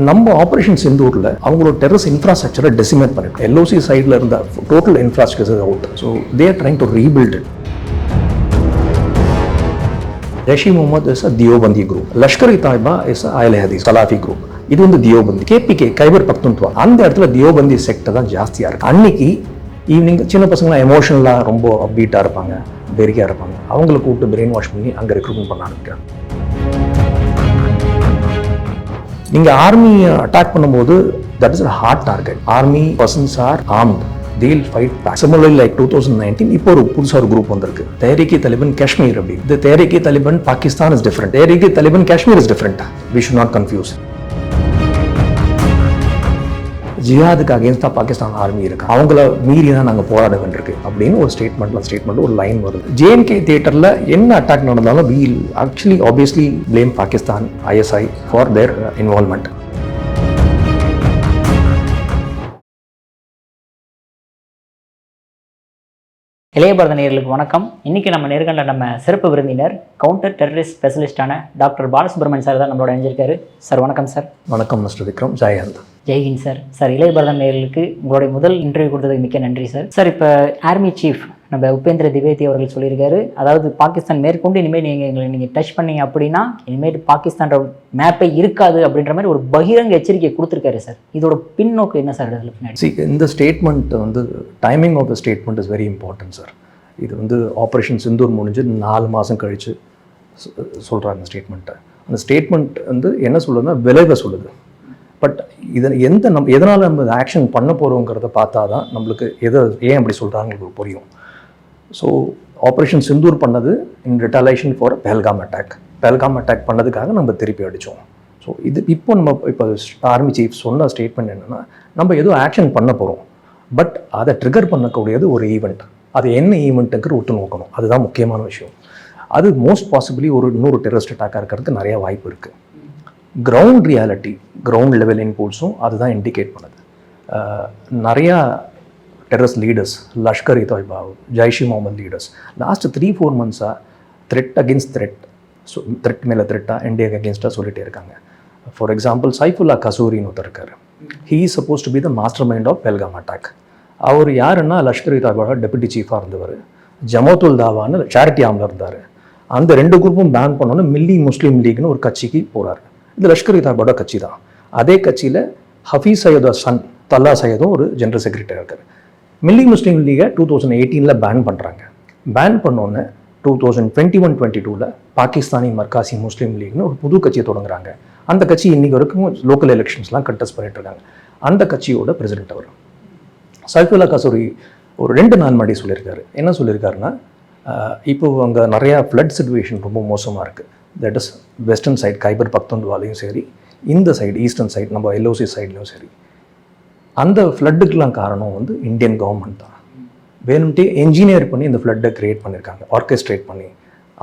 நம்ம ஆப்ரேஷன் சிந்தூரில் அவங்களோட டெரரிஸ்ட் இன்ஃப்ராஸ்ட்ரக்சரை டெசிமேட் பண்ணிட்டோம். எல்ஓசி சைடில் இருந்த total infrastructure out. So they are trying to rebuild it. Jaish e Mohammed is a Deobandi group. Lashkar e Taiba is Ahle Hadees Salafi group. இது வந்து தியோபந்தி. கேபிகே கைபர் பக்துன்க்வா அந்த இடத்துல தியோபந்தி செக்டர் தான் ஜாஸ்தியாக இருக்குது. அன்னைக்கு ஈவினிங் சின்ன பசங்களாம் எமோஷனலாக ரொம்ப அப்பீட்டாக இருப்பாங்க, பெரிக்காக இருப்பாங்க. அவங்களை கூப்பிட்டு பிரெயின் வாஷ் பண்ணி அங்கே ரெக்ரூட்மெண்ட் பண்ண ஆரம்பிக்கிறாங்க. நீங்கள் ஆர்மியை அட்டாக் பண்ணும்போது that is a hard target. Army persons are armed. They'll fight back. Similarly, like 2019, இப்போ ஒரு புதுசாக ஒரு குரூப் வந்திருக்கு, தெஹ்ரீக்-இ-தாலிபான் காஷ்மீர் அப்படி. இந்த Tehreek e Taliban Pakistan is different, Tehreek e Taliban Kashmir is different. We should not confuse. ஜிஹாதுக்கு அகேன்ஸ்டாக பாகிஸ்தான் ஆர்மி இருக்கு, அவங்கள மீறி தான் நாங்கள் போராட வேண்டியிருக்கு அப்படின்னு ஒரு ஸ்டேட்மெண்ட் ஒரு லைன் வருது. ஜேஎன்கே தியேட்டரில் என்ன அட்டாக் நடந்தாலும் we actually obviously blame Pakistan ISI for their involvement. இளைய பாரத நேயர்களுக்கு வணக்கம். இன்றைக்கி நம்ம நேர்கண்ட நம்ம சிறப்பு விருந்தினர் கவுண்டர் டெரரிஸ்ட் ஸ்பெஷலிஸ்டான டாக்டர் பாலசுப்ரமணியன் சார் தான் நம்மளோட இணைஞ்சிருக்காரு. சார் வணக்கம் சார். வணக்கம் மிஸ்டர் விக்ரம். ஜெயஹிந்த். ஜெய்ஹிந்த் சார். சார் இளைய பாரதம் நேயர்களுக்கு உங்களுடைய முதல் இன்டர்வியூ கொடுத்ததுக்கு மிக்க நன்றி சார். சார் இப்போ ஆர்மி சீஃப் நம்ம உபேந்திர திவேதி அவர்கள் சொல்லியிருக்காரு, அதாவது பாகிஸ்தான் மேற்கொண்டு இனிமேல் நீங்கள் டச் பண்ணீங்க அப்படின்னா இனிமேல் பாகிஸ்தான் மேப்பே இருக்காது அப்படின்ற மாதிரி ஒரு பகிரங்க எச்சரிக்கை கொடுத்துருக்காரு சார். இதோட பின்னோக்கு என்ன சார்? இந்த ஸ்டேட்மெண்ட் வந்து timing of the statement is very important sir. இது வந்து ஆப்ரேஷன் சிந்தூர் முடிஞ்சு 4 மாதம் கழித்து சொல்கிறாங்க ஸ்டேட்மெண்ட்டை. அந்த ஸ்டேட்மெண்ட் வந்து என்ன சொல்லுதுன்னா விளைவை சொல்லுது. பட் எதனால் நம்ம ஆக்ஷன் பண்ண போகிறோங்கிறத பார்த்தா தான் நம்மளுக்கு ஏன் அப்படி சொல்கிறாங்க புரியும். ஸோ ஆப்ரேஷன் சிந்தூர் பண்ணது இன் ரிட்டாலேஷன் ஃபார் பெஹல்காம் அட்டாக் பண்ணதுக்காக நம்ம திருப்பி அடித்தோம். ஸோ இப்போ ஆர்மி சீஃப் சொன்ன ஸ்டேட்மெண்ட் என்னென்னா, நம்ம ஏதோ ஆக்ஷன் பண்ண போகிறோம், பட் அதை ட்ரிகர் பண்ணக்கூடியது ஒரு ஈவெண்ட். அது என்ன ஈவெண்ட்டுங்கிற விட்டு நோக்கணும். அதுதான் முக்கியமான விஷயம். அது மோஸ்ட் பாசிபிளி இன்னொரு டெரரிஸ்ட் அட்டாக்காக இருக்கிறதுக்கு நிறைய வாய்ப்பு இருக்குது. கிரவுண்ட் ரியாலிட்டி, கிரவுண்ட் லெவல் இன்புட்ஸும் அதுதான் இண்டிகேட் பண்ணுது. நிறையா terrorist leaders, Lashkar e Taiba, Jaish e Mohammed leaders last 3-4 மந்த்ஸாக threat against threat, so threat மேலே த்ரெட்டாக இந்தியாவுக்கு அகேன்ஸ்டாக சொல்லிகிட்டே இருக்காங்க. ஃபார் எக்ஸாம்பிள் சைஃபுல்லா கசூரின்னு ஒருத்தர் இருக்கார். He is suppose to be the master mind of Pahalgam attack. அவர் யாருன்னா லஷ்கர்-இ-தாய்பாவோட டெபுட்டி சீஃபாக இருந்தவர். ஜமாத்துல் தாவான்னு சேரிட்டி ஆர்மில் இருந்தார். அந்த 2 குரூப்பும் பேன் பண்ணோன்னு மில்லி முஸ்லீம் லீக்னு ஒரு கட்சிக்கு போகிறார். இது லஷ்கர்-இ-தாய்பாவோட கட்சி தான். அதே கட்சியில் ஹஃபீஸ் சையதோட சன் தல்லா சையதும் ஒரு ஜெனரல் செக்ரட்டரி இருக்கார். மில்லி முஸ்லீம் லீகை 2018 பேன் பண்ணுறாங்க. பேன் பண்ணோன்னே 2021-22 பாகிஸ்தானி மர்காசி முஸ்லீம் லீக்னு ஒரு புது கட்சியை தொடங்குறாங்க. அந்த கட்சி இன்றைக்கி வரைக்கும் லோக்கல் எலெக்ஷன்ஸ்லாம் கண்டெஸ்ட் பண்ணிட்டு இருக்காங்க. அந்த கட்சியோட பிரசிடென்ட் அவர். சைஃபுல்லா கசூரி ஒரு 2 நாள் முன்னாடி சொல்லியிருக்காரு. என்ன சொல்லியிருக்காருன்னா, இப்போது அங்கே நிறையா ஃப்ளட் சிச்சுவேஷன் ரொம்ப மோசமாக இருக்குது. That is western side Khyber பக்துன்க்வாலையும் சரி, இந்த சைடு ஈஸ்டர்ன் சைடு நம்ம எல்ஓசி சைட்லையும் சரி, அந்த ஃப்ளட்டுக்கெலாம் காரணம் வந்து இந்தியன் கவர்மெண்ட் தான். வேணும்ட்டே என்ஜினியர் பண்ணி இந்த ஃப்ளட்டை க்ரியேட் பண்ணியிருக்காங்க, ஆர்கெஸ்ட்ரேட் பண்ணி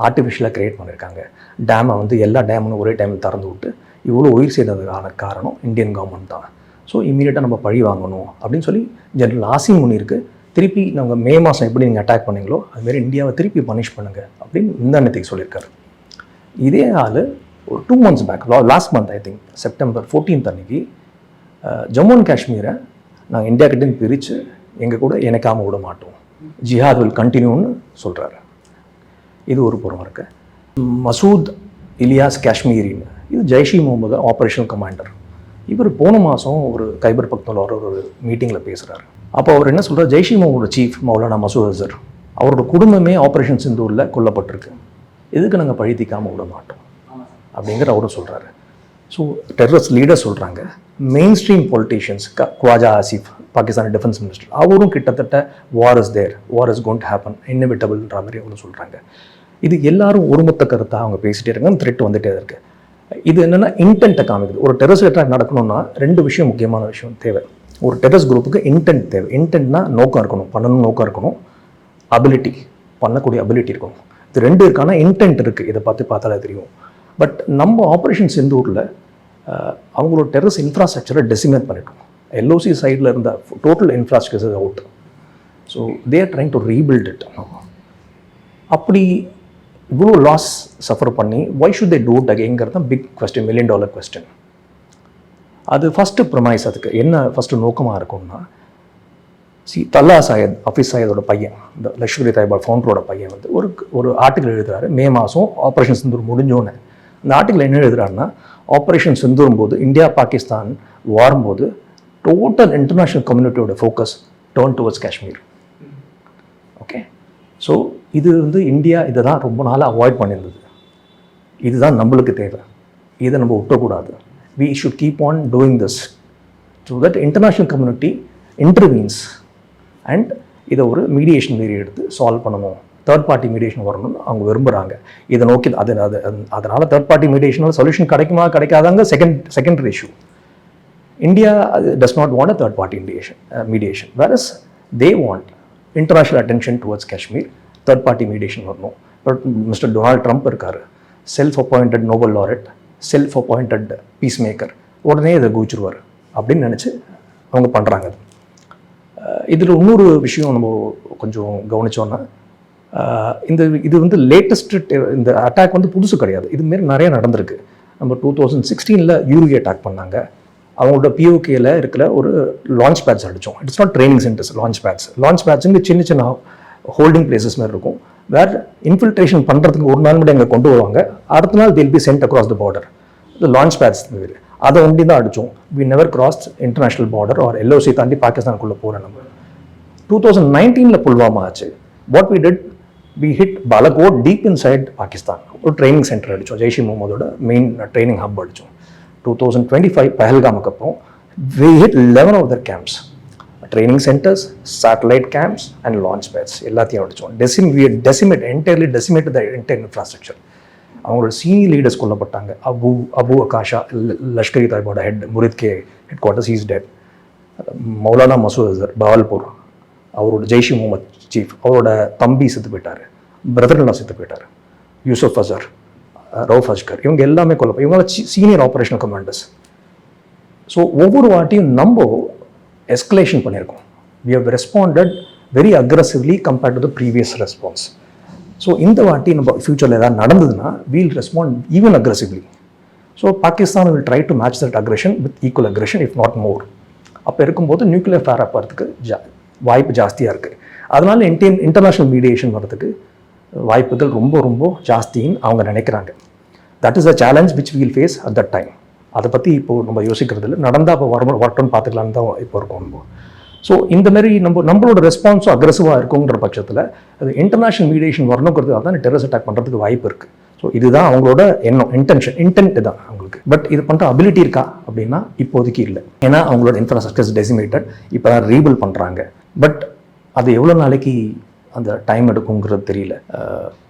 ஆர்டிஃபிஷியலாக க்ரியேட் பண்ணியிருக்காங்க. டேமை வந்து எல்லா டேமும் ஒரே டைமில் திறந்து விட்டு இவ்வளோ உயிர் செய்ததுக்கான காரணம் இந்தியன் கவர்மெண்ட் தான். ஸோ இம்மீடியட்டாக நம்ம பழி வாங்கணும் அப்படின்னு சொல்லி ஜெனரல் ஆசிம் முனிருக்கு திருப்பி நம்ம மே மாதம் எப்படி நீங்கள் அட்டாக் பண்ணீங்களோ அதுமாரி இந்தியாவை திருப்பி பனிஷ் பண்ணுங்கள் அப்படின்னு இந்த அன்னைக்கு சொல்லியிருக்காரு. இதே ஆள் ஒரு 2 months back, last month I think September 14 அன்னைக்கு ஜம்மு அண்ட் காஷ்மீரை நாங்கள் இந்தியா கிட்டேருந்து பிரித்து எங்கள் கூட இணைக்காமல் விட மாட்டோம், ஜிஹாத் வில் கண்டினியூன்னு சொல்கிறாரு. இது ஒரு புறம் இருக்கு. மசூத் இலியாஸ் காஷ்மீரின்னு, இது ஜெய்ஷ் இ முகமது ஆப்ரேஷனல் கமாண்டர். இவர் போன மாதம் ஒரு கைபர் பக்துன்க்வால ஒரு மீட்டிங்கில் பேசுகிறாரு. அப்போ அவர் என்ன சொல்கிறார், ஜெய்ஷ் இ முகமதோட சீஃப் மௌலானா மசூத் அசர், அவரோட குடும்பமே ஆப்ரேஷன் சிந்தூரில் கொல்லப்பட்டிருக்கு, இதுக்கு நாங்கள் பழித்திக்காமல் விட மாட்டோம் அப்படிங்கிற அவரும் சொல்கிறாரு. ஸோ டெரரிஸ்ட் லீடர் சொல்கிறாங்க. Main stream politicians, Khawaja Asif Pakistan defence minister, அவரும் கிட்டத்தட்ட war is going to happen இன்னெவிட்டபிள்ன்ற மாதிரி அவரும் சொல்கிறாங்க. இது எல்லாரும் ஒருமொத்த கருத்தாக அவங்க பேசிகிட்டே இருக்காங்க. த்ரெட் வந்துகிட்டே இருக்குது. இது என்னென்னா இன்டென்ட்டை காமிக்குது. ஒரு டெரரிஸ்ட் அட்டாக் நடக்கணும்னா 2 விஷயம் முக்கியமான விஷயம் தேவை. ஒரு டெரரிஸ்ட் குரூப்புக்கு இன்டென்ட் தேவை. இன்டென்ட்னா நோக்கம் இருக்கணும், பண்ணணும் நோக்கம் இருக்கணும், அபிலிட்டி, பண்ணக்கூடிய அபிலிட்டி இருக்கணும். இது 2 இருக்கானா இன்டென்ட் இருக்குது, இதை பார்த்தாலே தெரியும். பட் நம்ம ஆப்ரேஷன் சிந்தூரில் அவங்களோட டெரரிஸ்ட் இன்ஃப்ராஸ்ட்ரக்சரை டெசிமேட் பண்ணிட்டோம். எல்ஓசி சைடில் இருந்த total infrastructure out. So they are trying to rebuild it. அப்படி இவ்வளோ லாஸ் சஃபர் பண்ணி why should they do it அகெயின்ங்கிறது தான் பிக் கொஸ்டின், $1 million கொஸ்டின். அது ஃபஸ்ட்டு ப்ரமைஸ். அதுக்கு என்ன ஃபஸ்ட்டு நோக்கமாக இருக்கும்னா, தல்லா சாயத், ஹஃபீஸ் சாயதோட பையன், இந்த லஷ்கர்-இ-தொய்பா ஃபவுண்டரோட பையன் வந்து ஒரு ஆர்டிக்கல் எழுதுறாரு மே மாதம் ஆப்ரேஷன் சிந்தூர் முடிஞ்சோன்னு. இந்த ஆர்டிக்கல் என்ன எழுதுறாருன்னா, ஆப்ரேஷன் சிந்தூரும் போது இந்தியா பாகிஸ்தான் வாரும்போது டோட்டல் இன்டர்நேஷ்னல் கம்யூனிட்டியோட focus turn towards Kashmir. Okay, so இது வந்து இந்தியா இதை தான் ரொம்ப நாளாக அவாய்ட் பண்ணியிருந்தது. இதுதான் நம்மளுக்கு தேவை, இதை நம்ம விட்டக்கூடாது. we should keep on doing this so that international community intervenes and இதை ஒரு மீடியேஷன் மாரி எடுத்து சால்வ் பண்ணணும். தேர்ட் பார்ட்டி மீடியேஷன் வரணும்னு அவங்க விரும்புகிறாங்க. இதை நோக்கி அதனால் தேர்ட் பார்ட்டி மீடியேஷனால் சொல்யூஷன் கிடைக்குமா கிடைக்காதாங்க secondary issue. India does not want a third party mediation, whereas they want international attention towards Kashmir. Third party mediation வரணும். பட் மிஸ்டர் டொனால்ட் ட்ரம்ப் இருக்கார், self appointed Nobel laureate, self appointed piece maker, உடனே இதை கூச்சிருவார் அப்படின்னு நினச்சி அவங்க பண்ணுறாங்க. இதில் இன்னொரு விஷயம் நம்ம கொஞ்சம் கவனித்தோன்னா, இது வந்து லேட்டஸ்ட், இந்த அட்டாக் வந்து புதுசு கிடையாது. இதுமாரி நிறைய நடந்திருக்கு. நம்ம 2016 யூரியை அட்டாக் பண்ணாங்க. அவங்களோட பிஓகேல இருக்கிற ஒரு லான்ச் பேட்ஸ் அடித்தோம். It's not training centres, launch பேட்ஸுங்க சின்ன சின்ன ஹோல்டிங் பிளேசஸ் மாதிரி இருக்கும். வேர் இன்ஃபில்ட்ரேஷன் பண்ணுறதுக்கு ஒரு நாள் மட்டும் எங்கே கொண்டு வருவாங்க, அடுத்த நாள் they'll be sent across the border. இந்த லான்ச் பேட்ஸ் அதை ஒண்டி தான் அடித்தோம். we never crossed international border or LOC தாண்டி பாகிஸ்தானுக்குள்ளே போகிறோம். நம்ம 2019 புல்வாமா ஆச்சு. what we did, we hit Balakot deep inside Pakistan. ஒரு ட்ரைனிங் சென்டர் அடித்தோம், Jaish e முகமதோட main training hub அடித்தோம். 2025 பஹல்காமுக்கு அப்புறம் we hit 11 of their camps, training centers, satellite camps and launch pads எல்லாத்தையும் அடித்தோம். we entirely decimated the entire infrastructure. அவங்களோட senior leaders கொல்லப்பட்டாங்க. அபு அகாஷா, லஷ்கர்-இ-தொய்பாவோட head, Muridke headquarters, is dead. Maulana Masood Azhar Bahawalpur, அவரோட Jaish e Mohammed chief, அவரோட தம்பி செத்து போயிட்டார், பிரதர்லாம் செத்து போயிட்டார். யூசுப் அசர், ரவுஃப் அஷ்கர், இவங்க எல்லாமே கொல்லப்போ, இவங்கள சீனியர் ஆப்ரேஷனல் கமாண்டர்ஸ். ஸோ ஒவ்வொரு வாட்டியும் நம்ம எஸ்கலேஷன் பண்ணியிருக்கோம். we have responded very aggressively compared to the previous response. So இந்த வாட்டி நம்ம ஃபியூச்சரில் ஏதாவது நடந்ததுன்னா we'll respond even aggressively. So Pakistan will try to match that aggression with equal aggression if not more. அப்போ இருக்கும்போது நியூக்ளியர் ஃபேர் போகிறதுக்கு வாய்ப்பு ஜாஸ்தியாக இருக்குது. அதனால இன்டர்நேஷ்னல் மீடியேஷன் வரதுக்கு வாய்ப்புகள் ரொம்ப ரொம்ப ஜாஸ்தின்னு அவங்க நினைக்கிறாங்க. That is a challenge which will face at that time. அதை பற்றி இப்போது நம்ம யோசிக்கிறது இல்லை, நடந்தால் இப்போ வரட்டும்னு பார்த்துக்கலான்னு தான் இப்போ இருக்கோம் நம்ம. ஸோ இந்த மாதிரி நம்மளோட ரெஸ்பான்ஸும் அக்ரெசிவாக இருக்குங்கிற பட்சத்தில் அது இன்டர்நேஷ்னல் மீடியேஷன் வரணுங்கிறதுக்காக தான் டெரரிஸ்ட் அட்டாக் பண்ணுறதுக்கு வாய்ப்பு இருக்குது. ஸோ இதுதான் அவங்களோட இன்டென்ட் தான் அவங்களுக்கு. பட் இது பண்ணுற அபிலிட்டி இருக்கா அப்படின்னா இப்போதைக்கு இல்லை. ஏன்னா அவங்களோட இன்ஃப்ராஸ்ட்ரக்சர்ஸ் டெசிமேட்டட், இப்போ தான் ரீபில்ட் பண்ணுறாங்க. பட் அது எவ்வளோ நாளைக்கு அந்த டைம் எடுக்குங்கிறது தெரியல.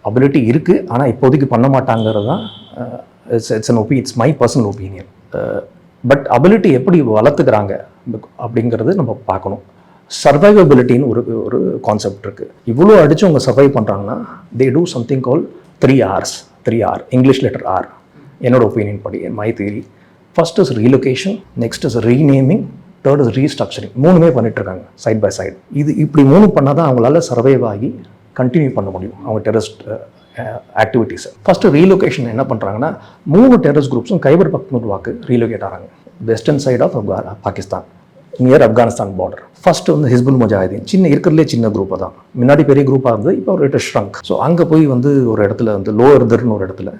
அபிலிட்டி இருக்குது, ஆனால் இப்போதைக்கு பண்ண மாட்டாங்கிறது தான் it's my personal opinion. But ability எப்படி வளர்த்துக்கிறாங்க அப்படிங்கிறது நம்ம பார்க்கணும். சர்வைவபிலிட்டின்னு ஒரு கான்செப்ட் இருக்குது. இவ்வளோ அடித்து அவங்க சர்வை பண்ணுறாங்கன்னா they do something call 3 Rs. English letter R. என்னோட ஒப்பீனியன் படி, my theory, first is relocation, next is renaming, third is restructuring. 3மே பண்ணிட்டுருக்காங்க சைட் பை சைடு. இப்படி 3 பண்ணால் தான் அவங்களால சர்வைவ் ஆகி கண்டினியூ பண்ண முடியும் அவங்க டெரரிஸ்ட் ஆக்டிவிட்டீஸை. ஃபஸ்ட்டு ரீலொகேஷன் என்ன பண்ணுறாங்கன்னா, 3 டெரரிஸ்ட் குரூப்ஸும் கைபர் பக்துன்வாக்கு ரீலொகேட் ஆகிறாங்க. Western side of Pakistan, near Afghanistan border. First வந்து ஹிஸ்புல் முஜாஹிதீன், இருக்கிறதுலே சின்ன குரூப்பாக தான், முன்னாடி பெரிய குரூப்பாக இருந்தது, இப்போ ஒரு ஷ்ரங்க். ஸோ அங்கே போய் ஒரு இடத்துல லோவர் தர்னு ஒரு இடத்துல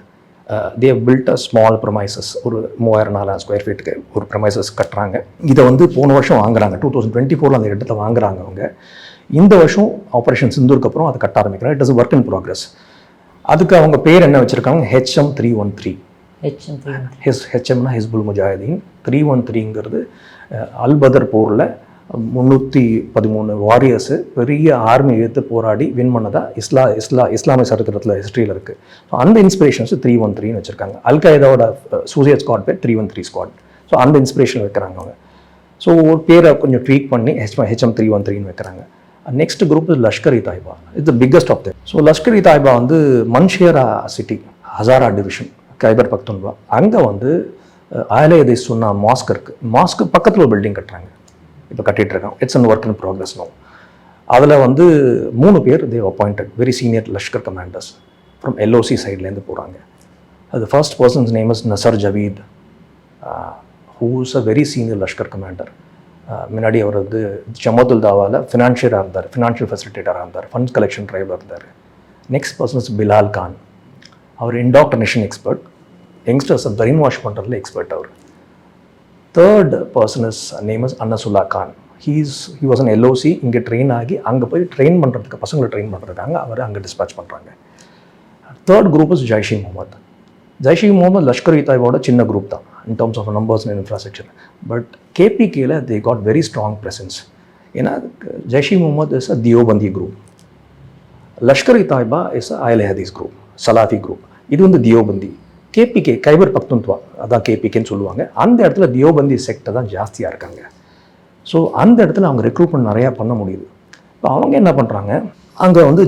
they have built a small premises, ஒரு 3000-4000 ஸ்கொயர் ஃபீட்டுக்கு ஒரு ப்ரமைசஸ் கட்டுறாங்க. இதை போன வருஷம் வாங்குறாங்க, 2024 அந்த இடத்துல வாங்குறாங்க அவங்க. இந்த வருஷம் ஆப்ரேஷன் சிந்தூருக்கு அப்புறம் அதை கட்ட ஆரம்பிக்கிறாங்க. It is work in progress. அதுக்கு அவங்க பேர் என்ன வச்சுருக்காங்க, HM313. ஹெச்எம்னா ஹிஸ்புல் முஜாஹிதீன், 313ங்கிறது அல்பதர் போரில் 313 வாரியர்ஸு பெரிய ஆர்மி எடுத்து போராடி வின் பண்ணதாக இஸ்லாமிய சரித்திரத்தில் ஹிஸ்ட்ரியில் இருக்குது. ஸோ அந்த இன்ஸ்பிரேஷன்ஸ் 313 வச்சுருக்காங்க. அல்காய்தாவோட சூசைட் ஸ்குவாட் பேர் 313 ஸ்குவாட். ஸோ அந்த இன்ஸ்பிரேஷன் வைக்கிறாங்க அவங்க. ஸோ ஒரு பேரை கொஞ்சம் ட்வீட் பண்ணி HM313 வைக்கிறாங்க. Next group Lashkar e Taiba. It's the biggest of them. So Lashkar e Taiba Mansehra city, Hazara division, Khyber Pakhtunkhwa. அங்கே ஆலயதை சொன்ன மாஸ்க் இருக்குது. மாஸ்க்கு பக்கத்தில் ஒரு பில்டிங் கட்டுறாங்க, இப்போ கட்டிகிட்டு இருக்காங்க. It's an work in progress no. அதில் 3 பேர் they appointed very senior Lashkar commanders from LOC சைட்லேருந்து போகிறாங்க. அது first person's name is Nazar Javed, who is a very senior Lashkar commander. முன்னாடி அவர் வந்து ஜமாத்துல் தாவாவில் ஃபினான்ஷியராக இருந்தார், ஃபினான்ஷியல் ஃபெசிலிட்டேட்டராக இருந்தார், ஃபண்ட்ஸ் கலெக்ஷன் ட்ரைவில் இருந்தார். Next person is Bilal Khan. அவர் இன்டாக்டர்னேஷன் எக்ஸ்பர்ட், யங்ஸ்டர்ஸை பிரெயின் வாஷ் பண்ணுறதுல எக்ஸ்பர்ட் அவர். Third person is name is Annasullah Khan. He was on LOC. இங்கே ட்ரெயின் ஆகி அங்கே போய் ட்ரெயின் பண்ணுறதுக்கு, பசங்களை ட்ரெயின் பண்ணுறதுக்காக அவர் அங்கே டிஸ்பேச் பண்ணுறாங்க. Third group is Jaish Mohammed. Jaish Mohammed Lashkar e தாய்பாவோட சின்ன குரூப் தான் in terms of numbers and infrastructure. But KPKல they got very strong presence. ஏன்னா Jaish-e-Mohammed is a Deobandi group. Lashkar-e-Taiba is a Ahle Hadith group, Salafi group. இது வந்து Deobandi. KPK, Khyber பக்துன்த்வா, அதான் KPKன்னு சொல்லுவாங்க. அந்த இடத்துல Deobandi செக்டர் தான் ஜாஸ்தியாக இருக்காங்க. ஸோ அந்த இடத்துல அவங்க ரெக்ரூட்மெண்ட் நிறையா பண்ண முடியுது. இப்போ அவங்க என்ன பண்ணுறாங்க, அங்கே வந்து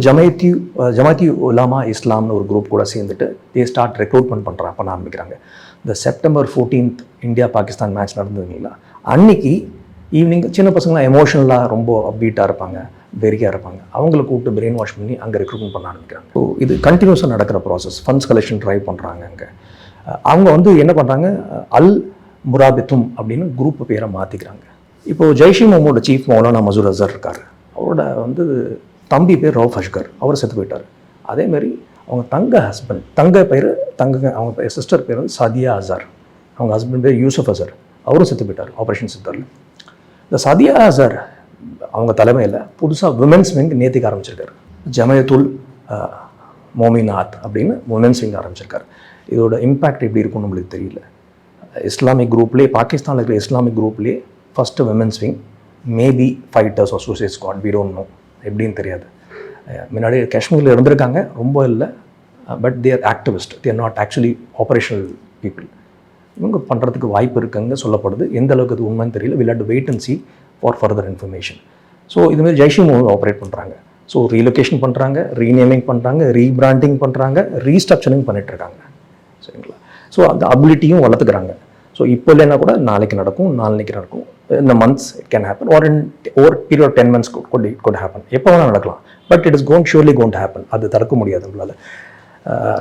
ஜமாத்தி உலமா இஸ்லாம்னு ஒரு குரூப் கூட சேர்ந்துட்டு தே ஸ்டார்ட் ரெக்ரூட்மெண்ட் பண்ண ஆரம்பிக்கிறாங்க. இந்த September 14th India Pakistan match நடந்ததுங்களா, அன்னைக்கு ஈவினிங் சின்ன பசங்களாம் எமோஷனலாக ரொம்ப அப்பீட்டாக இருப்பாங்க, வெறியாக இருப்பாங்க. அவங்கள கூப்பிட்டு பிரெயின் வாஷ் பண்ணி அங்கே ரெக்ரூட்மெண்ட் பண்ண ஆரம்பிக்கிறாங்க. ஸோ இது கண்டினியூஸாக நடக்கிற ப்ராசஸ். ஃபண்ட்ஸ் கலெக்ஷன் ட்ரைவ் பண்ணுறாங்க. அங்கே அவங்க வந்து என்ன பண்ணுறாங்க, அல் முராபித்தும் அப்படின்னு குரூப் பேரை மாற்றிக்கிறாங்க. இப்போது ஜெய்ஷ்-இ-முகமதோட சீஃப் மௌலானா மசூர் அசர் இருக்கார். அவரோட வந்து தம்பி பேர் ரவுஃப் அஷ்கர், அவர் செத்து போயிட்டார். அதேமாதிரி அவங்க தங்க பேர் அவங்க சிஸ்டர் பேர் வந்து சாதியா அசார். அவங்க ஹஸ்பண்ட் பேர் யூசுஃப் அசர், அவரும் செத்து போயிட்டார் ஆப்ரேஷன் சித்தரில். இந்த சாதியா அசார் அவங்க தலைமையில் புதுசாக விமென்ஸ் விங் நேற்றுக்கு ஆரம்பிச்சிருக்காரு. ஜமயத்துல் மோமினாத் அப்படின்னு விமென்ஸ் விங் ஆரம்பிச்சிருக்காரு. இதோட இம்பேக்ட் எப்படி இருக்கும்னு நம்மளுக்கு தெரியல. இஸ்லாமிக் குரூப்லேயே, பாகிஸ்தானில் இருக்கிற இஸ்லாமிக் குரூப்லேயே first women's wing, maybe fighters or suicide squad, we don't know, எப்படின்னு தெரியாது. முன்னாடி காஷ்மீரில் இருந்திருக்காங்க, ரொம்ப இல்லை. But they are activist, they are not actually operational people. இவங்க பண்ணுறதுக்கு வாய்ப்பு இருக்குங்க சொல்லப்படுது. எந்த அளவுக்கு அது உண்மைன்னு தெரியல. Will have to wait and see for further information. So இதுமாதிரி ஜெய்ஷ்-இ-முகமது ஆப்ரேட் பண்ணுறாங்க. ஸோ ரீலொகேஷன் பண்ணுறாங்க, ரீநேமிங் பண்ணுறாங்க, ரீபிராண்டிங் பண்ணுறாங்க, ரீஸ்ட்ரக்சரிங் பண்ணிட்டுருக்காங்க. சரிங்களா? ஸோ அந்த அபிலிட்டியும் வளர்த்துக்கிறாங்க. ஸோ இப்போ இல்லைன்னா கூட நாளைக்கு நடக்கும், நாளைக்கு நடக்கும். இந்த மந்த்ஸ் இட் கேன் ஹேப்பன், ஒரு பீரியட் 10 months could happen. எப்போ வேணால் நடக்கலாம். But it is surely gone to happen. அது தடுக்க முடியாது நம்மளால்.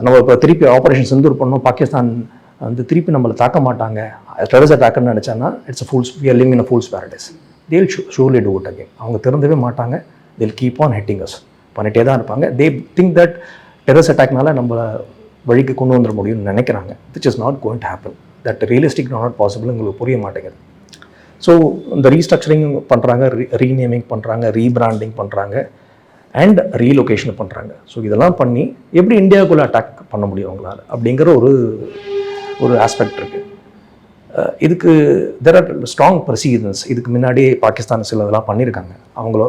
நம்ம இப்போ திருப்பி ஆப்ரேஷன் சிந்தூர் பண்ணோம், பாகிஸ்தான் வந்து திருப்பி நம்மளை தாக்க மாட்டாங்க, டெரரிஸ்ட் அட்டாக்னு நினச்சாங்கன்னா it's a fools, we are living in a fool's paradise. They will surely do it again. அவங்க திறந்தவே மாட்டாங்க. They will keep on hitting us, பண்ணிகிட்டே தான் இருப்பாங்க. தே திங்க் தட் டெரரிஸ்ட் அட்டாக்னால நம்ம வழிக்கு கொண்டு வந்துட முடியும்னு நினைக்கிறாங்க. Which is not going to happen. That realistic not possible. உங்களுக்கு புரிய மாட்டேங்குது. ஸோ இந்த ரீஸ்ட்ரக்சரிங் பண்ணுறாங்க, ரீநேமிங் பண்ணுறாங்க, ரீபிராண்டிங் பண்ணுறாங்க, அண்ட் ரீலொகேஷன் பண்ணுறாங்க. ஸோ இதெல்லாம் பண்ணி எப்படி இந்தியாவுக்குள்ளே அட்டாக் பண்ண முடியும் அவங்களால அப்படிங்கிற ஒரு ஆஸ்பெக்ட் இருக்குது. இதுக்கு தெர் ஆர் ஸ்ட்ராங் ப்ரொசீஜர்ஸ். இதுக்கு முன்னாடியே பாகிஸ்தான் சில இதெல்லாம் பண்ணியிருக்காங்க. அவங்கள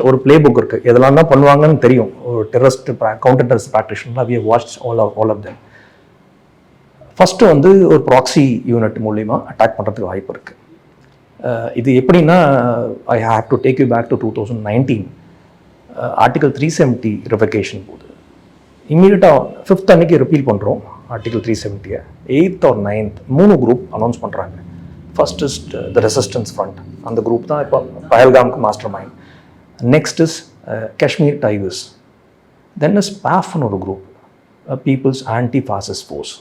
ஒரு பிளே புக் இருக்குது, எதெல்லாம் தான் பண்ணுவாங்கன்னு தெரியும். ஒரு கவுண்டர் டெரரிஸ்ட் ப்ராக்டிஷனர்லாம் we have watched all of them. First வந்து ஒரு ப்ராக்ஸி யூனிட் மூலிமா அட்டாக் பண்ணுறதுக்கு வாய்ப்பு இருக்குது. இது எப்படின்னா, I have to take you back to 2019. Article 370 revocation போது இம்மீடியட்டாக 5th அன்னைக்கு ரிப்பீல் பண்ணுறோம் article 370. 8th or 9th 3 group announce பண்ணுறாங்க. First is the resistance front, அந்த குரூப் தான் இப்போ பஹல்காமுக்கு master mind. Next is Kashmir tigers. Then is பாஃப்னு ஒரு group, people's anti fascist force.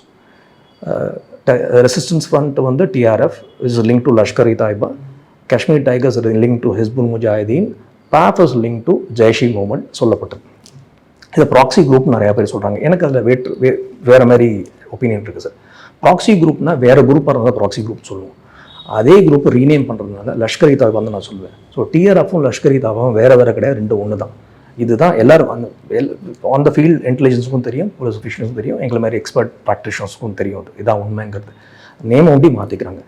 Resistance front வந்து TRF is link to Lashkar e Taiba. Kashmir tigers link to Hizbul Mujahideen. PAF is linked to Jaish-e-Mohammed சொல்லப்பட்டது. இது proxy group நிறையா பேர் சொல்கிறாங்க. எனக்கு அதில் வேறு மாதிரி ஒப்பீனியன் இருக்குது சார். ப்ராக்ஸி குரூப்னா வேறு குரூப்பாக இருந்தால் ப்ராக்ஸி குரூப் சொல்லுவோம். அதே குரூப் ரீநேம் பண்ணுறதுனால லஷ்கர்-இ-தாய்பா வந்து நான் சொல்லுவேன். ஸோ டிஆர்எஃப்பும் லஷ்கர்-இ-தாய்பாவும் வேறு கிடையாது, 2 ஒன்று தான். இதுதான் எல்லோரும் ஆன் த ஃபீல்ட் இன்டெலிஜென்ஸுக்கும் தெரியும், போலீஸ் அஃபிஷியல்ஸுக்கும் தெரியும், எங்களை மாதிரி எக்ஸ்பர்ட் ப்ராக்டிஷனர்ஸுக்கும் தெரியும். இதுதான் உண்மைங்கிறது. நேம் ஒண்டி மாற்றிக்கிறாங்க.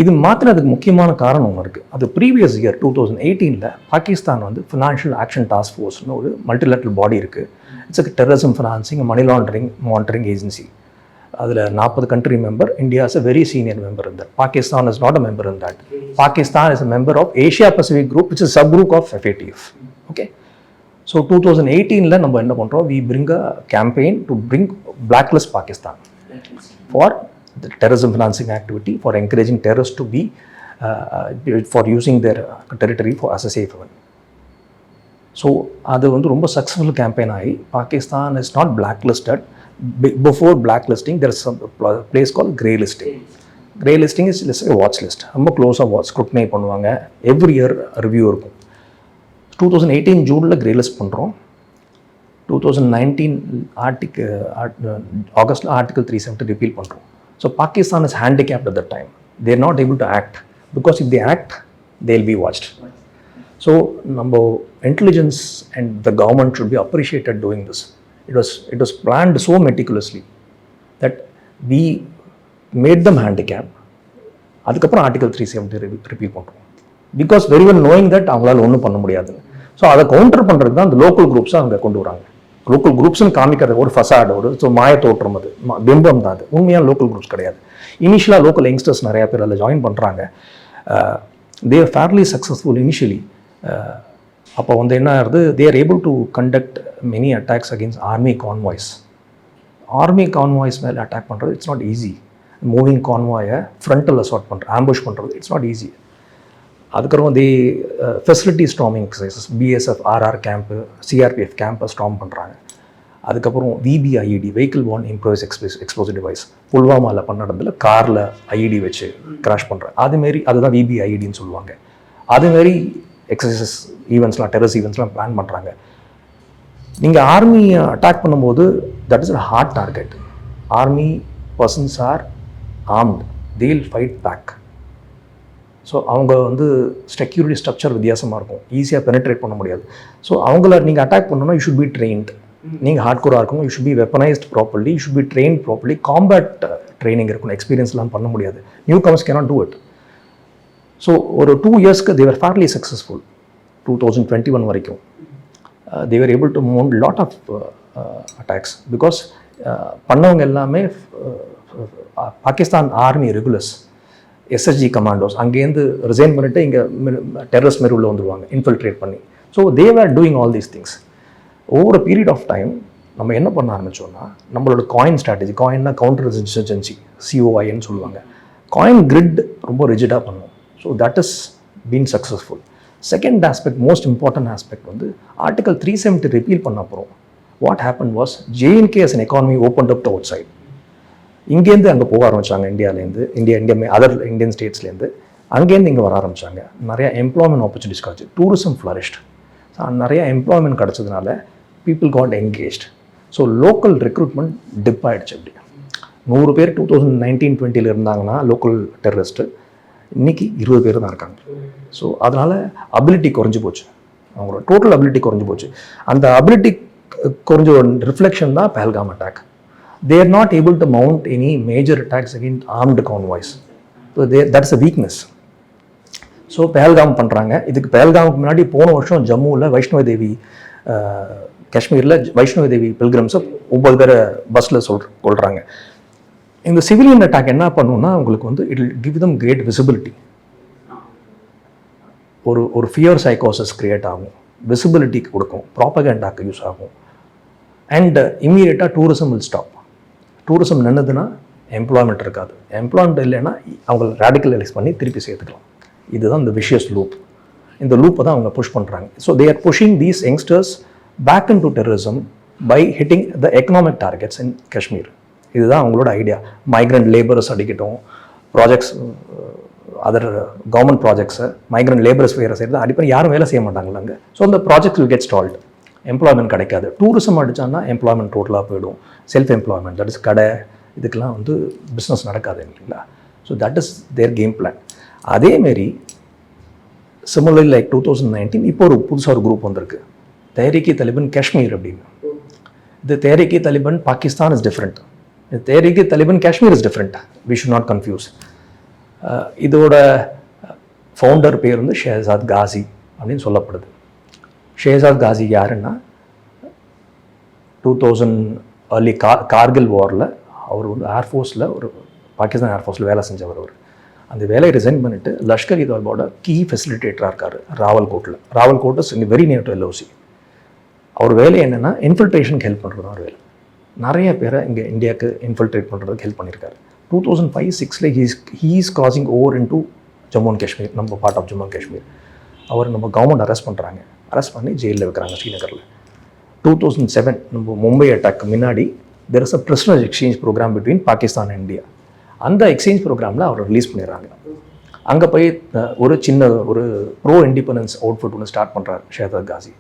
இது மாற்றினதுக்கு முக்கியமான காரணம் ஒன்று இருக்குது. அது ப்ரீவியஸ் இயர் 2018 பாகிஸ்தான் வந்து ஃபினான்ஷியல் ஆக்ஷன் டாஸ்க் ஃபோர்ஸ்னு ஒரு மல்டிலேட்ரல் பாடி இருக்குது. It's a terrorism financing money laundering monitoring agency. அதில் 40 country member. India is a very senior member in that. Pakistan is not a member in that. Pakistan is a member of Asia Pacific group, which is sub group of FATF. Okay. So 2018 நம்ம என்ன பண்ணுறோம், we bring a campaign to bring blacklist Pakistan for the terrorism financing activity, for encouraging terrorists to be for using their territory for as a safe haven. So அது வந்து ரொம்ப successful campaign ஆகி Pakistan is not blacklisted. Before blacklisting there is some place called grey listing. Grey listing is watch list, ரொம்ப க்ளோஸாக ஸ்க்ரூட்னை பண்ணுவாங்க. Every year review இருக்கும். 2018 ஜூனில் grey list பண்ணுறோம். 2019 ஆகஸ்ட்டில் ஆர்டிகல் 370 ரிப்பீல் பண்ணுறோம். So Pakistan is handicapped at that time. They are not able to act because if they act they will be watched. So நம்ம intelligence and the government should be appreciated doing this. It was planned so meticulously that we made them handicapped. அதுக்கப்புறம் article 370 repeal பண்ணுறோம். Because very well knowing that அவங்களால ஒன்றும் பண்ண முடியாதுன்னு. So அதை counter பண்ணுறது தான் அந்த லோக்கல் குரூப்ஸை அவங்க கொண்டு வராங்க. லோக்கல் குரூப்ஸ்னு காமிக்கிறது ஒரு ஃபசாட், ஒரு ஸோ மாய தோற்றம், அது பிம்பம் தான். அது உண்மையான லோக்கல் குரூப்ஸ் கிடையாது. இனிஷியலாக லோக்கல் யங்ஸ்டர்ஸ் நிறையா பேர் அதில் ஜாயின் பண்ணுறாங்க. They are fairly successful initially. அப்போ வந்து என்ன ஆகுது, they are able to conduct many attacks against army convoys. Army convoys மேலே அட்டாக் பண்ணுறது இட்ஸ் நாட் ஈஸி. மூவிங் கான்வாயை ஃப்ரண்டில் அசால்ட் பண்ணுறது, ஆம்புஷ் பண்ணுறது இட்ஸ் நாட் ஈஸி. அதுக்கப்புறம் the facility storming exercises, BSF RR camp, CRPF கேம்பை ஸ்டார்ம் பண்ணுறாங்க. அதுக்கப்புறம் VBIED, vehicle borne improvised explosive device, புல்வாமாவில் பண்ணதில் காரில் ஐஇடி வச்சு கிராஷ் பண்ணுறாங்க. அதுமாரி அதுதான் விபிஐஇடின்னு சொல்லுவாங்க. அதுமாரி எக்ஸசைசஸ் ஈவெண்ட்ஸ்லாம், டெரரிஸ்ட் ஈவெண்ட்ஸ்லாம் பிளான் பண்ணுறாங்க. நீங்கள் ஆர்மியை அட்டாக் பண்ணும்போது that is a hard target. Army persons are armed, they will fight back. So அவங்க வந்து செக்யூரிட்டி ஸ்ட்ரக்சர் வித்தியாசமாக இருக்கும், ஈஸியாக பெனிட்ரேட் பண்ண முடியாது. ஸோ அவங்கள நீங்கள் அட்டாக் பண்ணணும்னா யூ ஷுட் பி ட்ரெயின்ட். நீங்கள் ஹார்ட் கோராக இருக்கணும், you should be weaponised properly, you should be train properly. Combat training இருக்கணும், எக்ஸ்பீரியன்ஸ்லாம் பண்ண முடியாது. Newcomers cannot do it. So ஒரு 2 இயர்ஸ்க்கு தேவர் ஃபேர்லி சக்ஸஸ்ஃபுல். 2021 வரைக்கும் they were able to mount lot of attacks. Because பண்ணவங்க எல்லாமே Pakistan army regulars, SSG commandos. அங்கேருந்து ரிசைன் பண்ணிவிட்டு இங்கே டெரரிஸ்ட் மாரி உள்ளே வந்துடுவாங்க, இன்ஃபில்ட்ரேட் பண்ணி. So they are doing all these things. Over period of time நம்ம என்ன பண்ண ஆரம்பித்தோம்னா, நம்மளோட காயின் ஸ்ட்ராட்டஜி, காயின்னா கவுண்டர் இன்சர்ஜென்சி, COIன்னு சொல்லுவாங்க. காயின் கிரிட் ரொம்ப ரிஜிடாக பண்ணுவோம். So that is been successful. Second aspect, most important aspect வந்து ஆர்டிகல் 370 ரிப்பீல் பண்ண அப்புறம் what happen was, JNK as an economy opened up to outside. இங்கேருந்து அங்கே போக ஆரம்பித்தாங்க. இந்தியாவிலேருந்து, அதர் இந்தியன் ஸ்டேட்ஸ்லேருந்து அங்கேருந்து இங்கே வர ஆரம்பித்தாங்க. நிறையா எம்ப்ளாய்மெண்ட் ஆப்பர்ச்சுனிட்டிஸ் கிடச்சி, டூரிசம் ஃப்ளரிஷ்ட். ஸோ நிறையா எம்ப்ளாய்மெண்ட் கிடச்சதுனால people got engaged. So local recruitment dip ஆகிடுச்சு. அப்படி 100 பேர் 2019-20 இருந்தாங்கன்னா லோக்கல் டெரரிஸ்ட்டு, இன்றைக்கி 20 பேர் தான் இருக்காங்க. ஸோ அதனால் அபிலிட்டி குறைஞ்சி போச்சு, அவங்களோட டோட்டல் அபிலிட்டி குறைஞ்சி போச்சு. அந்த அபிலிட்டி குறைஞ்ச ஒரு ரிஃப்ளெக்ஷன் தான் Pahalgam attack. They are not able to mount any major attacks against armed convoys. So that's a weakness. So Pahalgam பண்ணுறாங்க. இதுக்கு பஹல்காமுக்கு முன்னாடி போன வருஷம் ஜம்முவில் வைஷ்ணவ தேவி, காஷ்மீரில் வைஷ்ணவ தேவி பில்கிரம்ஸை 9 பேரை பஸ்ஸில் கொள்கிறாங்க. இந்த சிவிலியன் அட்டாக் என்ன பண்ணுன்னா, உங்களுக்கு வந்து it will give them great visibility. ஒரு ஃபியர் சைக்கோசிஸ் கிரியேட் ஆகும், விசிபிலிட்டிக்கு கொடுக்கும், ப்ராபகண்டாக்கு யூஸ் ஆகும். அண்ட் இம்மீடியட்டாக டூரிசம் வில் ஸ்டாப். டூரிசம் நின்றுதுன்னா எம்ப்ளாய்மெண்ட் இருக்காது. எம்ப்ளாய்மெண்ட் இல்லைன்னா அவங்க ரேடிக்கலைஸ் பண்ணி திருப்பி சேர்த்துக்கலாம். இதுதான் இந்த விஷியஸ் லூப். இந்த லூப்பை தான் அவங்க புஷ் பண்ணுறாங்க. So they are pushing these youngsters back into terrorism by hitting the economic targets in Kashmir. இதுதான் அவங்களோட ஐடியா. மைக்ரண்ட் லேபர்ஸ் அடிக்கட்டும், ப்ராஜெக்ட்ஸ், அதர் கவர்மெண்ட் ப்ராஜெக்ட்ஸை மைக்ரண்ட் லேபர்ஸ் வேறு செய்கிறது அடிப்படை யாரும் வேலை செய்ய மாட்டாங்களா அங்கே. ஸோ அந்த projects will get stalled. Employment கிடைக்காது. டூரிசம் அடித்தான்னா எம்ப்ளாய்மெண்ட் டோட்டலாக போயிடும். செல்ஃப் எம்ப்ளாய்மெண்ட், தட் இஸ் கடை, இதுக்கெல்லாம் வந்து பிஸ்னஸ் நடக்காது இல்லைங்களா. So that is their game plan. அதேமாரி சிமிலர்லி லைக் 2019 இப்போ ஒரு புதுசாக ஒரு குரூப் வந்திருக்கு, தெஹ்ரீக் தாலிபான் காஷ்மீர் அப்படின்னு. இது தெஹ்ரீக் தாலிபான் பாகிஸ்தான் இஸ் டிஃப்ரெண்ட், இது Tehreek Taliban Kashmir is different. We should not confuse. இதோட ஃபவுண்டர் பேர் வந்து ஷேஹசாத் காசி அப்படின்னு சொல்லப்படுது. ஷேஹசாத் காசி யாருன்னா 2000 early கார்கில் வாரில் அவர் வந்து ஏர்ஃபோர்ஸில், ஒரு பாகிஸ்தான் ஏர்ஃபோர்ஸில் வேலை செஞ்சவர். அவர் அந்த வேலையை ரிசைன் பண்ணிவிட்டு லஷ்கர் தொய்பாவோட கீ ஃபெசிலிட்டேட்டராக இருக்கார் ராவல்கோட்டில். Rawalakot is very near to LOC. அவர் வேலை என்னென்னா இன்ஃபில்ட்ரேஷனுக்கு ஹெல்ப் பண்ணுறது தான் அவர் வேலை. நிறைய பேரை இங்கே இந்தியாவுக்கு இன்ஃபில்ட்ரேட் பண்ணுறதுக்கு ஹெல்ப் பண்ணியிருக்காரு. 2005-06 he is crossing over into Jammu and Kashmir, நம்ம part of Jammu and Kashmir. அவர் நம்ம கவர்மெண்ட் அரெஸ்ட் பண்ணுறாங்க, அரெஸ்ட் பண்ணி ஜெயிலில் வைக்கிறாங்க ஸ்ரீநகரில். 2007 நம்ம மும்பை அட்டாக்கு முன்னாடி there is a prisoner exchange program between Pakistan and India. அந்த எக்ஸ்சேஞ்ச் ப்ரோக்ராமில் அவரை ரிலீஸ் பண்ணிடுறாங்க. அங்கே போய் ஒரு சின்ன ஒரு ப்ரோ இண்டிபெண்டன்ஸ் அவுட்ஃபிட் ஒன்று ஸ்டார்ட் பண்ணுறாரு ஷேதாத் காசி.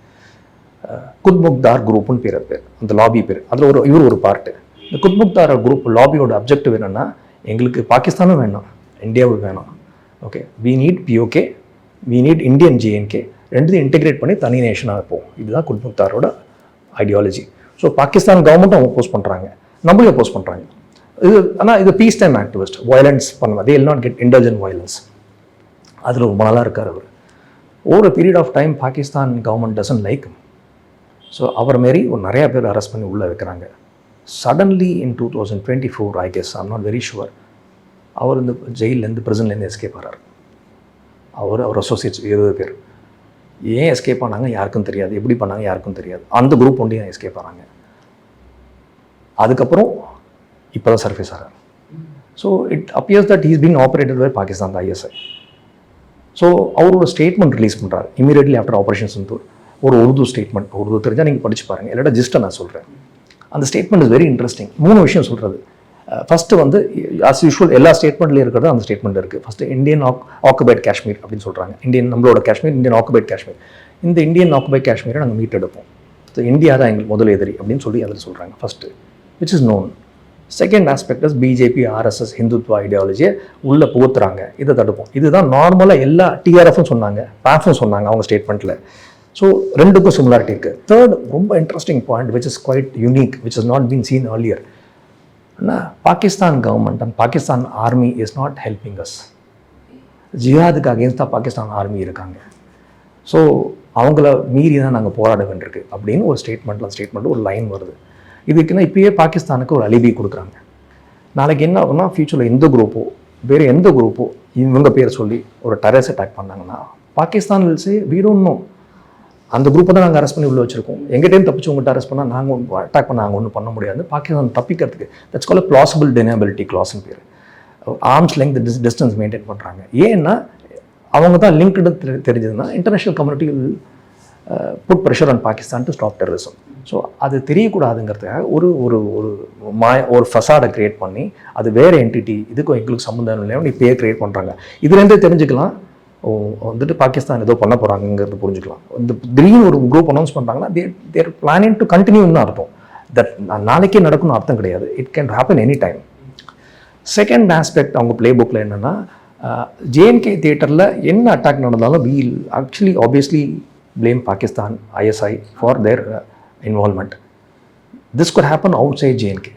குத்முக்தார் குரூப்னு பேர் அந்த லாபி பேர். அதில் இவர் ஒரு பார்ட்டு. இந்த குத்முக்தார் குரூப் லாபியோட அப்ஜெக்டிவ் என்னென்னா, எங்களுக்கு பாகிஸ்தானும் வேணும், இந்தியாவும் வேணும். Okay, we need PoK, we need Indian JNK, ரெண்டுத்தையும் இன்டெகிரேட் பண்ணி தனி நேஷனாக இருப்போம். இதுதான் குத்முக்தாரோட ஐடியாலஜி. ஸோ பாகிஸ்தான் கவர்மெண்ட்டும் அவங்க போஸ்ட் பண்ணுறாங்க, நம்மளையும் போஸ்ட் பண்ணுறாங்க. ஆனால் இது பீஸ் டைம் ஆக்டிவிஸ்ட். வயலன்ஸ் பண்ணுவாங்க, they will not get insurgent violence. அதில் ரொம்ப நல்லா இருக்கார் அவர். Over period of time Pakistan government doesn't like. So அவர் மாரி ஒரு நிறையா பேர் அரெஸ்ட் பண்ணி உள்ளே வைக்கிறாங்க. Suddenly in 2024 I guess, I'm not very sure, அவர் இந்த ஜெயிலேருந்து ப்ரிசன்லேருந்து எஸ்கேப் ஆகிறார். அவர் அசோசியேட்ஸ் 20 பேர். ஏன் எஸ்கேப் ஆனாங்க யாருக்கும் தெரியாது, எப்படி பண்ணாங்க யாருக்கும் தெரியாது. அந்த குரூப் ஒன்றையும் எஸ்கேப் ஆனாங்க. அதுக்கப்புறம் இப்போ தான் சர்ஃபேஸ் ஆகிறார். So it appears that he's been operated by Pakistan ISI. So அவரோட ஸ்டேட்மெண்ட் ரிலீஸ் பண்ணுறாரு இமீடியட்லி ஆஃப்டர் ஆப்ரேஷன் சிந்தூர். ஒரு உருது ஸ்டேட்மெண்ட், உருது தெரிஞ்சால் நீங்கள் படிச்சு பாருங்கள், இல்லாட்டா ஜஸ்ட்டை நான் சொல்கிறேன். அந்த ஸ்டேட்மெண்ட் இஸ் வெரி இன்ட்ரெஸ்டிங். 3 விஷயம் சொல்கிறது. ஃபஸ்ட்டு வந்து ஆஸ் யூஷுவல் எல்லா ஸ்டேட்மெண்ட்லேயும் இருக்கிறது அந்த ஸ்டேட்மெண்ட் இருக்குது. ஃபஸ்ட்டு இந்தியன் ஆக்குபைட் காஷ்மீர் அப்படின்னு சொல்கிறாங்க. நம்மளோட காஷ்மீர் இந்தியன் ஆக்குபைட் காஷ்மீர். இந்த இந்தியன் ஆக்குபைட் காஷ்மீரை நாங்கள் மீட்டெடுப்போம். ஸோ இந்தியா தான் எங்களுக்கு முதல் எதிரி அப்படின்னு சொல்லி அதில் சொல்கிறாங்க first, which is known. Second aspect is BJP RSS Hindutva ஐடியாலஜியை உள்ளே புகுத்துறாங்க, இதை தடுப்போம். இதுதான் நார்மலாக எல்லா TRFும் சொன்னாங்க, PAFும் சொன்னாங்க அவங்க ஸ்டேட்மெண்ட்டில். ஸோ ரெண்டுக்கும் சிமிலாரிட்டி இருக்குது. தேர்ட் ரொம்ப interesting point which is quite unique, which is not been seen earlier. Pakistan government and Pakistan army is not helping us. ஜிஹாதுக்கு அகேன்ஸ்டாக பாகிஸ்தான் ஆர்மி இருக்காங்க. ஸோ அவங்கள மீறி தான் நாங்கள் போராட வேண்டியிருக்கு அப்படின்னு ஒரு ஸ்டேட்மெண்ட் ஒரு லைன் வருது. இதுக்குன்னா இப்பயே பாகிஸ்தானுக்கு ஒரு அலிபி கொடுக்குறாங்க. நாளைக்கு என்ன ஆகும்னா, ஃபியூச்சரில் எந்த குரூப்போ வேறு எந்த குரூப்போ இவங்க பேர் சொல்லி ஒரு டெரரிஸ்ட் அட்டாக் பண்ணாங்கன்னா, Pakistan will say we don't know, அந்த குரூப்பை தான் நாங்கள் அரெஸ்ட் பண்ணி உள்ள வச்சிருக்கோம், எங்கள் டைம் தப்பிச்சு உங்கள்கிட்ட அரெஸ்ட் பண்ணால் நாங்கள் அட்டாக் பண்ண நாங்கள் ஒன்றும் பண்ண முடியாது. பாகிஸ்தான் தப்பிக்கிறதுக்கு தட்ஸ் கால் பிளாசிபிள் டெனியபிலிட்டி கிளாஸ்னு பேர். ஆர்ம்ஸ் லெங்த் டிஸ்டன்ஸ் மெயின்டைன் பண்ணுறாங்க. ஏன்னா அவங்க தான் லிங்க்டு தெரிஞ்சதுன்னா international community will put pressure on Pakistan to stop terrorism. So அது தெரியக்கூடாதுங்கிறதுக்காக ஒரு ஃபசாடை க்ரியேட் பண்ணி அது வேறு என்டிட்டி, இதுக்கும் எங்களுக்கு சம்மந்தம் இல்லைன்னு இப்போயே க்ரியேட் பண்ணுறாங்க. இதுலேருந்தே தெரிஞ்சுக்கலாம் வந்துட்டு பாகிஸ்தான் ஏதோ பண்ண போகிறாங்கிறது புரிஞ்சுக்கலாம். இந்த திடீர்னு ஒரு குரூப் அனௌன்ஸ் பண்ணுறாங்கன்னா தேர் பிளானிங் டு கண்டினியூன்னு அர்த்தம். தட் நாளைக்கே நடக்கணும்னு அர்த்தம் கிடையாது. It can happen any time. Second aspect அவங்க பிளே புக்கில் என்னென்னா, JNK தியேட்டரில் என்ன அட்டாக் நடந்தாலும் will actually obviously blame Pakistan ISI for their involvement. This could happen outside JNK.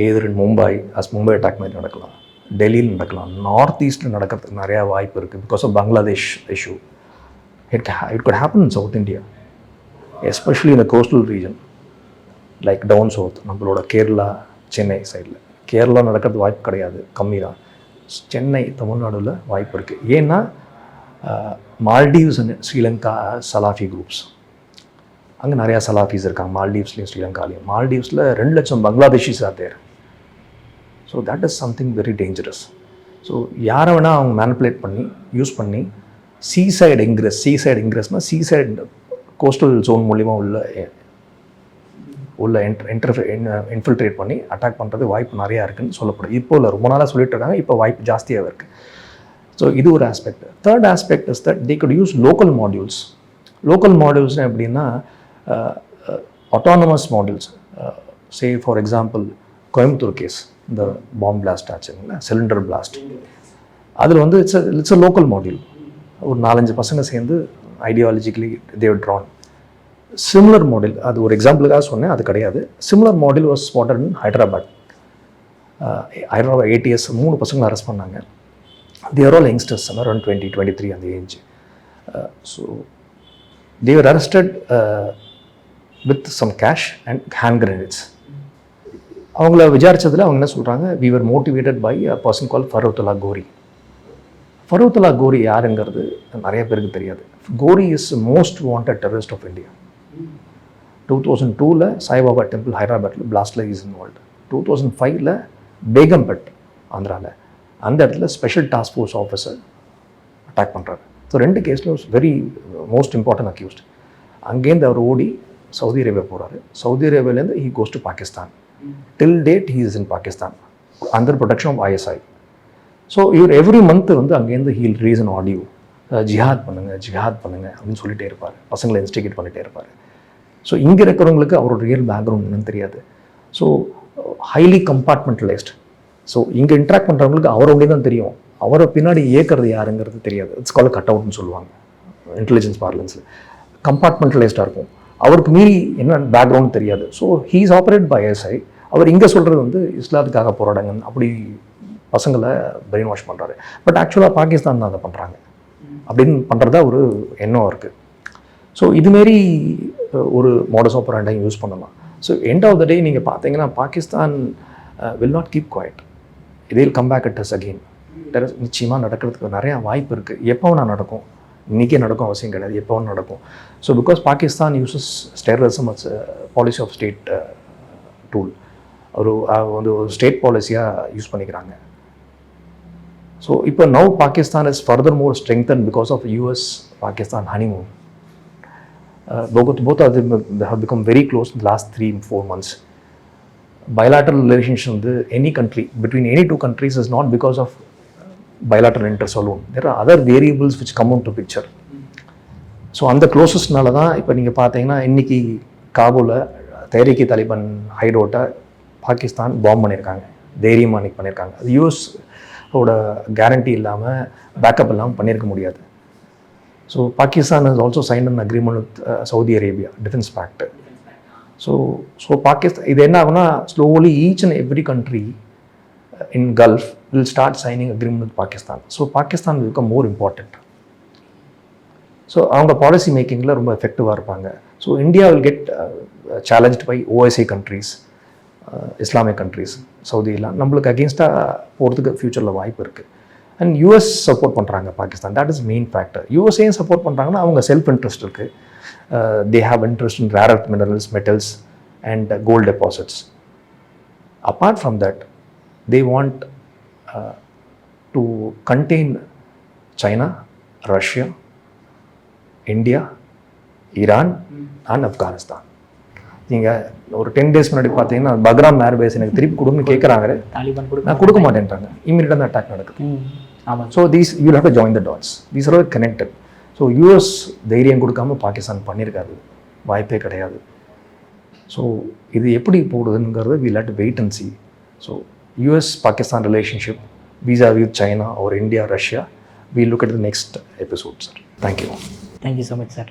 Either in Mumbai, as Mumbai attack மாதிரி நடக்கலாம், டெல்லியில் நடக்கலாம், நார்த் ஈஸ்டில் நடக்கிறதுக்கு நிறையா வாய்ப்பு இருக்குது because of Bangladesh issue. It could happen in South India, especially in the coastal region, like down south, நம்மளோட கேரளா, சென்னை சைடில். கேரளா நடக்கிறது வாய்ப்பு கிடையாது, கம்மி தான். சென்னை, தமிழ்நாடுல வாய்ப்பு இருக்குது. ஏன்னா Maldives and Sri Lanka Salafi groups, அங்கே நிறையா சலாஃபீஸ் இருக்காங்க மால்டீவ்ஸ்லேயும் ஸ்ரீலங்காலையும். மால்டீவ்ஸில் 2 லட்சம் Bangladeshis are there. So that is something very dangerous. So யாரை வேணால் அவங்க மேனிப்புலேட் பண்ணி யூஸ் பண்ணி சீசைடு இன்க்ரெஸ்னால் சீசைடு கோஸ்டல் ஜோன் மூலிமா உள்ள இன்ஃபில்ட்ரேட் பண்ணி அட்டாக் பண்ணுறது வாய்ப்பு நிறையா இருக்குதுன்னு சொல்லப்படுது. இப்போ இல்லை, ரொம்ப நாளாக சொல்லிட்டு இருக்காங்க, இப்போ வாய்ப்பு ஜாஸ்தியாக இருக்குது. ஸோ இது ஒரு aspect. Third aspect is that they could use local modules. Local மாடியூல்ஸ்னு எப்படின்னா autonomous modules. Say for example Coimbatore case, இந்த பாம் பிளாஸ்ட் ஆச்சுங்களா, சிலிண்டர் பிளாஸ்ட். அதில் வந்து இட்ஸ் அ லோக்கல் மாடியூல். ஒரு 4-5 பசங்க சேர்ந்து ஐடியாலஜிக்கலி தேவ் ட்ரான். சிமிலர் மாடல், அது ஒரு எக்ஸாம்பிளுக்காக சொன்னேன், அது கிடையாது. Similar model was spotted in Hyderabad. ATS 3 பசங்களை அரெஸ்ட் பண்ணாங்க. They are all youngsters, around 20-23 அந்த age. So they were arrested with some cash and hand grenades. அவங்கள விசாரிச்சதில் அவங்க என்ன சொல்கிறாங்க, we were motivated by a person called Bharatham-இள கோரி. Bharatham-இள கோரி யாருங்கிறது நிறைய பேருக்கு தெரியாது. Ghori is most wanted terrorist of India. 2002 Saibaba temple ஹைதராபாத்தில் பிளாஸ்டில் இஸ் இன்வால்வ்டு. 2005 பேகம்பட் ஆந்திராவில், அந்த இடத்துல special task force officer attack பண்ணுறாரு. ஸோ 2 கேஸில் வெரி மோஸ்ட் இம்பார்ட்டன்ட் அக்யூஸ்ட். அங்கேருந்து அவர் ஓடி சவுதி அரேபியா போகிறாரு. சவுதி அரேபியாவிலேருந்து he goes to Pakistan. Till date he is in Pakistan. Under protection of ISI. So இவர் எவ்ரி மந்த் வந்து அங்கேருந்து ஹீல் ரீசன் ஆடியோ ஜிஹாத் பண்ணுங்கள் அப்படின்னு சொல்லிகிட்டே இருப்பார், பசங்களை இன்ஸ்டிகேட் பண்ணிகிட்டே இருப்பார். ஸோ இங்கே இருக்கிறவங்களுக்கு அவரோட ரியல் பேக்ரவுண்ட் என்னன்னு தெரியாது. So highly compartmentalised. ஸோ இங்கே இன்ட்ராக்ட் பண்ணுறவங்களுக்கு அவரோடய தான் தெரியும், அவரை பின்னாடி இயக்கிறது யாருங்கிறது தெரியாது. இட்ஸ் கால் கட் அவுட்னு சொல்லுவாங்க இன்டெலிஜென்ஸ் பார்லன்ஸில். கம்பார்ட்மெண்டலைஸ்டாக இருக்கும், அவருக்கு மீறி என்ன பேக்ரவுண்ட் தெரியாது. So he's operate by ISI. அவர் இங்கே சொல்கிறது வந்து இஸ்லாத்துக்காக போராடுங்க அப்படி பசங்களை பிரெயின் வாஷ் பண்ணுறாரு. பட் ஆக்சுவலாக பாகிஸ்தான் தான் அதை பண்ணுறாங்க அப்படின்னு பண்ணுறதா ஒரு எண்ணம் இருக்குது. ஸோ இதுமாரி ஒரு மாடஸ் ஆப்பரண்டையும் யூஸ் பண்ணலாம். So end of the day நீங்கள் பார்த்தீங்கன்னா Pakistan will not keep quiet, it will come back at us again. நிச்சயமாக நடக்கிறதுக்கு நிறையா வாய்ப்பு இருக்குது. எப்போ வேணால் நடக்கும், இன்றைக்கே நடக்கும் அவசியம் கிடையாது, எப்போ வேணால் நடக்கும். So because Pakistan uses terrorism as policy of state tool, ஒரு வந்து ஒரு ஸ்டேட் பாலிசியாக யூஸ் பண்ணிக்கிறாங்க. ஸோ இப்போ now Pakistan is further more strengthen because of US-Pakistan honeymoon. Both of them have become very close in the last 3-4 months. Bilateral relationship with any country, between any two countries, is not because of bilateral interests alone. There are other variables which come into picture. So அந்த க்ளோசஸ்ட்னால தான் இப்போ நீங்கள் பார்த்தீங்கன்னா இன்றைக்கி காபூலில் தெஹ்ரீக் தாலிபான் ஹைடோட்டை பாகிஸ்தான் பாம்பு பண்ணியிருக்காங்க, தைரியமாக அன்றைக்கி பண்ணியிருக்காங்க. அது யூஎஸோட கேரண்டி இல்லாமல் பேக்கப் இல்லாமல் பண்ணியிருக்க முடியாது. So Pakistan has also signed an agreement with Saudi Arabia, Defense Pact. So Pakistan இது என்ன ஆகுனா slowly each and every country in gulf will start signing agreement with Pakistan. So Pakistan will become more important. So அவங்க policy மேக்கிங்கில் ரொம்ப எஃபெக்டிவாக இருப்பாங்க. So India will get challenged by OIC countries, Islamic countries, சவுதியெல்லாம் நம்மளுக்கு அகேன்ஸ்டாக போகிறதுக்கு ஃப்யூச்சரில் வாய்ப்பு இருக்குது. அண்ட் US சப்போர்ட் பண்ணுறாங்க Pakistan, that is main factor. USA support பண்ணுறாங்கன்னா அவங்க செல்ஃப் இன்ட்ரெஸ்ட் இருக்குது. They have interest in rare earth minerals, metals and gold deposits. Apart from that they want to contain China, Russia, India, Iran and Afghanistan. நீங்கள் ஒரு 10 days முன்னாடி பார்த்தீங்கன்னா Bagram air base எனக்கு திருப்பி கொடுன்னு கேட்குறாங்க, நான் கொடுக்க மாட்டேன்றாங்க. இமீடியட்டாக அந்த அட்டாக் நடக்குது. ஆமாம். So these you have to join the dots, these are connected. So US தைரியம் கொடுக்காம பாகிஸ்தான் பண்ணியிருக்காது, வாய்ப்பே கிடையாது. ஸோ இது எப்படி போடுதுங்கிறது we have to wait and see. So US-Pakistan relationship vis-a-vis China or India, Russia, we look at the next episode, sir. Thank you. Thank you so much, sir.